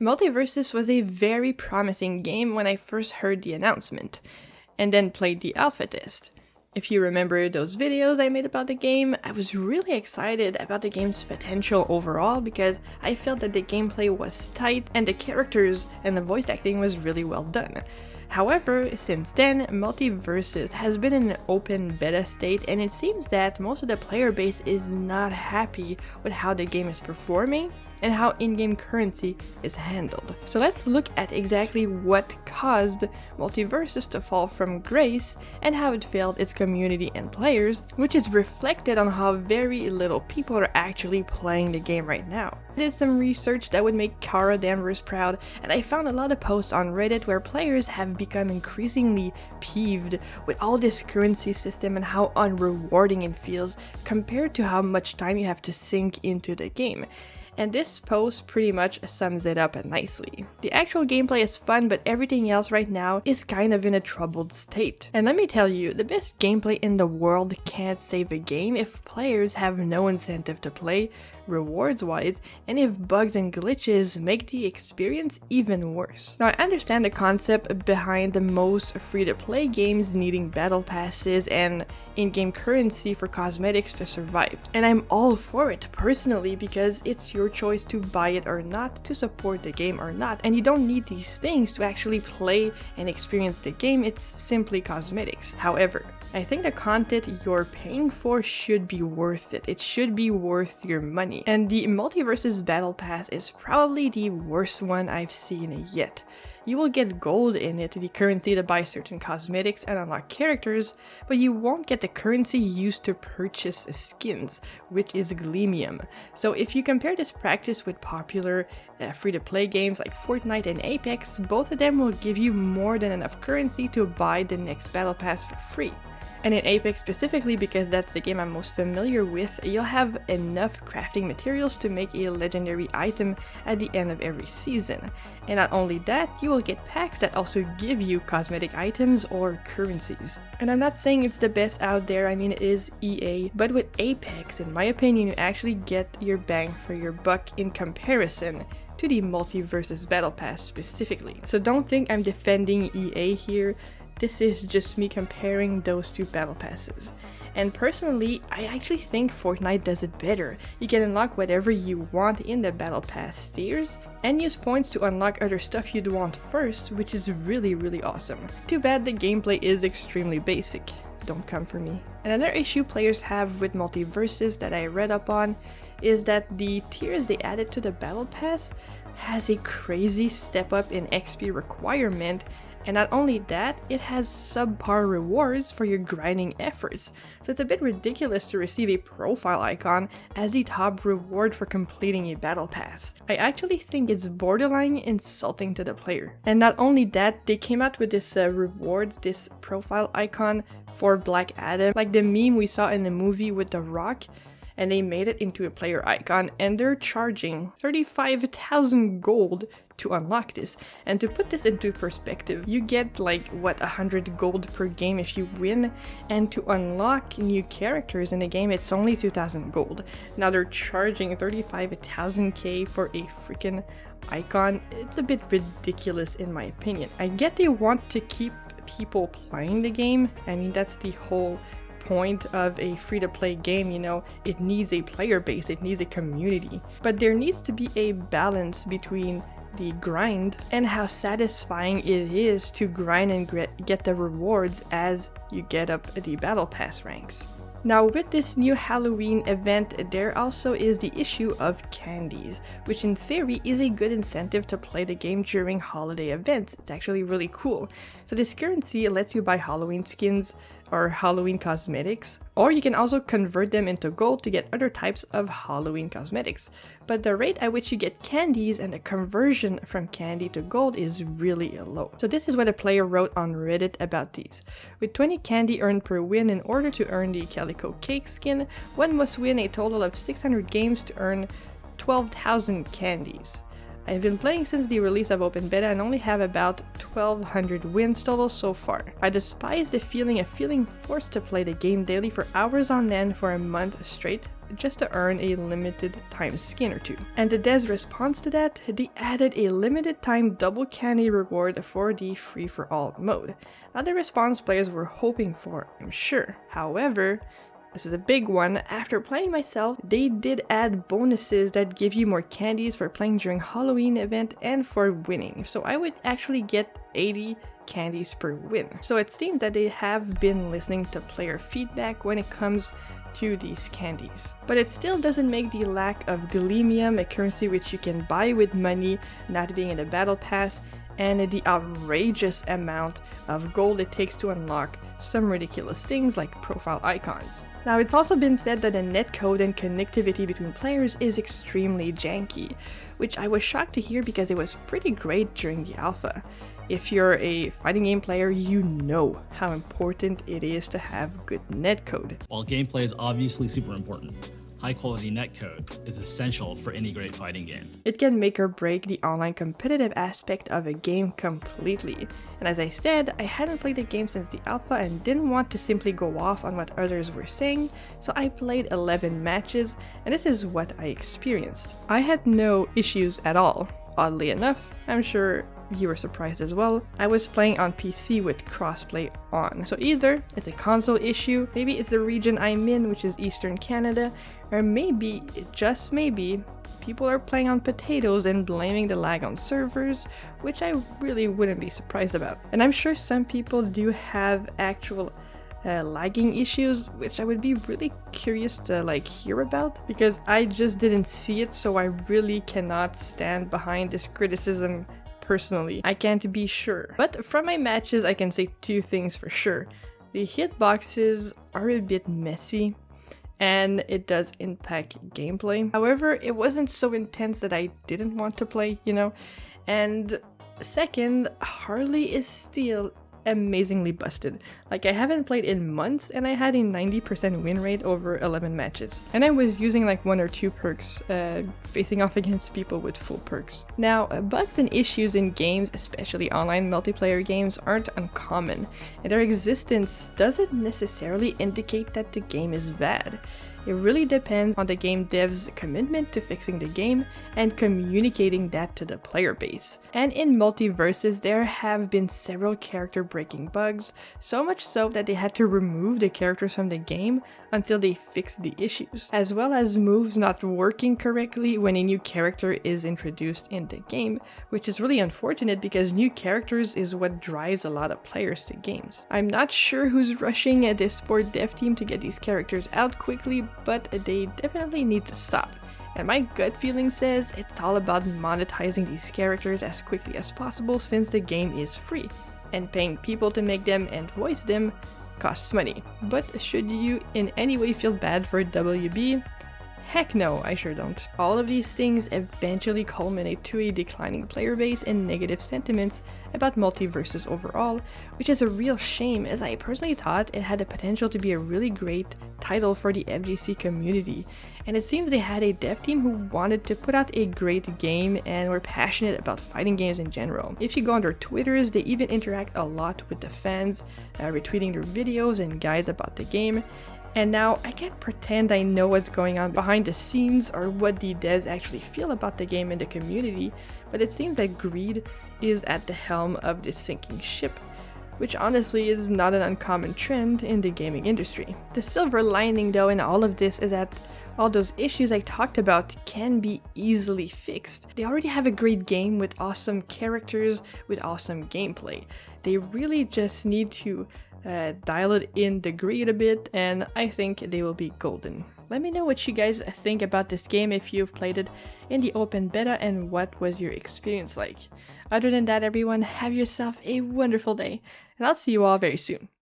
Multiversus was a very promising game when I first heard the announcement, and then played the alpha test. If you remember those videos I made about the game, I was really excited about the game's potential overall because I felt that the gameplay was tight and the characters and the voice acting was really well done. However, since then, Multiversus has been in an open beta state and it seems that most of the player base is not happy with how the game is performing and how in-game currency is handled. So let's look at exactly what caused Multiversus to fall from grace and how it failed its community and players, which is reflected on how very little people are actually playing the game right now. I did some research that would make Kara Danvers proud, and I found a lot of posts on Reddit where players have become increasingly peeved with all this currency system and how unrewarding it feels compared to how much time you have to sink into the game. And this post pretty much sums it up nicely. The actual gameplay is fun, but everything else right now is kind of in a troubled state. And let me tell you, the best gameplay in the world can't save a game if players have no incentive to play, rewards-wise, and if bugs and glitches make the experience even worse. Now, I understand the concept behind the most free-to-play games needing battle passes and in-game currency for cosmetics to survive. And I'm all for it personally because it's your choice to buy it or not, to support the game or not, and you don't need these things to actually play and experience the game, it's simply cosmetics. However, I think the content you're paying for should be worth it. It should be worth your money. And the Multiversus Battle Pass is probably the worst one I've seen yet. You will get gold in it, the currency to buy certain cosmetics and unlock characters, but you won't get the currency used to purchase skins, which is Gleamium. So if you compare this practice with popular free-to-play games like Fortnite and Apex, both of them will give you more than enough currency to buy the next Battle Pass for free. And in Apex specifically, because that's the game I'm most familiar with, you'll have enough crafting materials to make a legendary item at the end of every season. And not only that, you will get packs that also give you cosmetic items or currencies. And I'm not saying it's the best out there, I mean it is EA, but with Apex, in my opinion, you actually get your bang for your buck in comparison to the Multiversus Battle Pass specifically. So don't think I'm defending EA here. This is just me comparing those two battle passes. And personally, I actually think Fortnite does it better. You can unlock whatever you want in the battle pass tiers, and use points to unlock other stuff you'd want first, which is really awesome. Too bad the gameplay is extremely basic. Don't come for me. Another issue players have with Multiversus that I read up on is that the tiers they added to the battle pass has a crazy step up in XP requirement. And not only that, it has subpar rewards for your grinding efforts, so it's a bit ridiculous to receive a profile icon as the top reward for completing a battle pass. I actually think it's borderline insulting to the player. And not only that, they came out with this reward, this profile icon for Black Adam, like the meme we saw in the movie with The Rock, and they made it into a player icon, and they're charging 35,000 gold to unlock this. And to put this into perspective, you get like what, 100 gold per game if you win, and to unlock new characters in the game it's only 2,000 gold. Now they're charging 35,000 K for a freaking icon. It's a bit ridiculous in my opinion. I get they want to keep people playing the game, I mean that's the whole point of a free-to-play game, you know, it needs a player base, it needs a community. But there needs to be a balance between the grind and how satisfying it is to grind and get the rewards as you get up the battle pass ranks. Now with this new Halloween event, there also is the issue of candies, which in theory is a good incentive to play the game during holiday events. It's actually really cool. So this currency lets you buy Halloween skins or Halloween cosmetics, or you can also convert them into gold to get other types of Halloween cosmetics. But the rate at which you get candies and the conversion from candy to gold is really low. So this is what a player wrote on Reddit about these. With 20 candy earned per win, in order to earn the Calico Cake skin, one must win a total of 600 games to earn 12,000 candies. I've been playing since the release of Open Beta and only have about 1,200 wins total so far. I despise the feeling of feeling forced to play the game daily for hours on end for a month straight just to earn a limited time skin or two. And the devs' response to that, they added a limited time double candy reward for the free for all mode. Now the response players were hoping for, I'm sure. However, this is a big one. After playing myself, they did add bonuses that give you more candies for playing during Halloween event and for winning. So I would actually get 80 candies per win. So it seems that they have been listening to player feedback when it comes to these candies. But it still doesn't make the lack of Galemium, a currency which you can buy with money, not being in the battle pass, and the outrageous amount of gold it takes to unlock some ridiculous things like profile icons. Now, it's also been said that the netcode and connectivity between players is extremely janky, which I was shocked to hear because it was pretty great during the alpha. If you're a fighting game player, you know how important it is to have good netcode. While gameplay is obviously super important, high-quality netcode is essential for any great fighting game. It can make or break the online competitive aspect of a game completely. And as I said, I hadn't played the game since the alpha and didn't want to simply go off on what others were saying, so I played 11 matches, and this is what I experienced. I had no issues at all. Oddly enough, I'm sure you were surprised as well, I was playing on PC with crossplay on. So either it's a console issue, maybe it's the region I'm in, which is Eastern Canada, or maybe, just maybe, people are playing on potatoes and blaming the lag on servers, which I really wouldn't be surprised about. And I'm sure some people do have actual lagging issues, which I would be really curious to hear about, because I just didn't see it, so I really cannot stand behind this criticism. Personally, I can't be sure. But from my matches, I can say two things for sure. The hitboxes are a bit messy, and it does impact gameplay. However, it wasn't so intense that I didn't want to play, you know? And second, Harley is still amazingly busted. Like, I haven't played in months and I had a 90% win rate over 11 matches. And I was using like 1 or 2 perks, facing off against people with full perks. Now, bugs and issues in games, especially online multiplayer games, aren't uncommon, and their existence doesn't necessarily indicate that the game is bad. It really depends on the game dev's commitment to fixing the game and communicating that to the player base. And in Multiversus, there have been several character-breaking bugs, so much so that they had to remove the characters from the game until they fixed the issues, as well as moves not working correctly when a new character is introduced in the game, which is really unfortunate because new characters is what drives a lot of players to games. I'm not sure who's rushing at this sport dev team to get these characters out quickly, but they definitely need to stop. And my gut feeling says it's all about monetizing these characters as quickly as possible since the game is free, and paying people to make them and voice them costs money. But should you in any way feel bad for WB? Heck no, I sure don't. All of these things eventually culminate to a declining player base and negative sentiments about Multiversus overall, which is a real shame as I personally thought it had the potential to be a really great title for the FGC community. And it seems they had a dev team who wanted to put out a great game and were passionate about fighting games in general. If you go on their Twitters, they even interact a lot with the fans, retweeting their videos and guides about the game. And now, I can't pretend I know what's going on behind the scenes or what the devs actually feel about the game and the community, but it seems that greed is at the helm of this sinking ship, which honestly is not an uncommon trend in the gaming industry. The silver lining though in all of this is that all those issues I talked about can be easily fixed. They already have a great game with awesome characters, with awesome gameplay. They really just need to dial it in the greed a bit, and I think they will be golden. Let me know what you guys think about this game if you've played it in the open beta and what was your experience like. Other than that, everyone, have yourself a wonderful day, and I'll see you all very soon.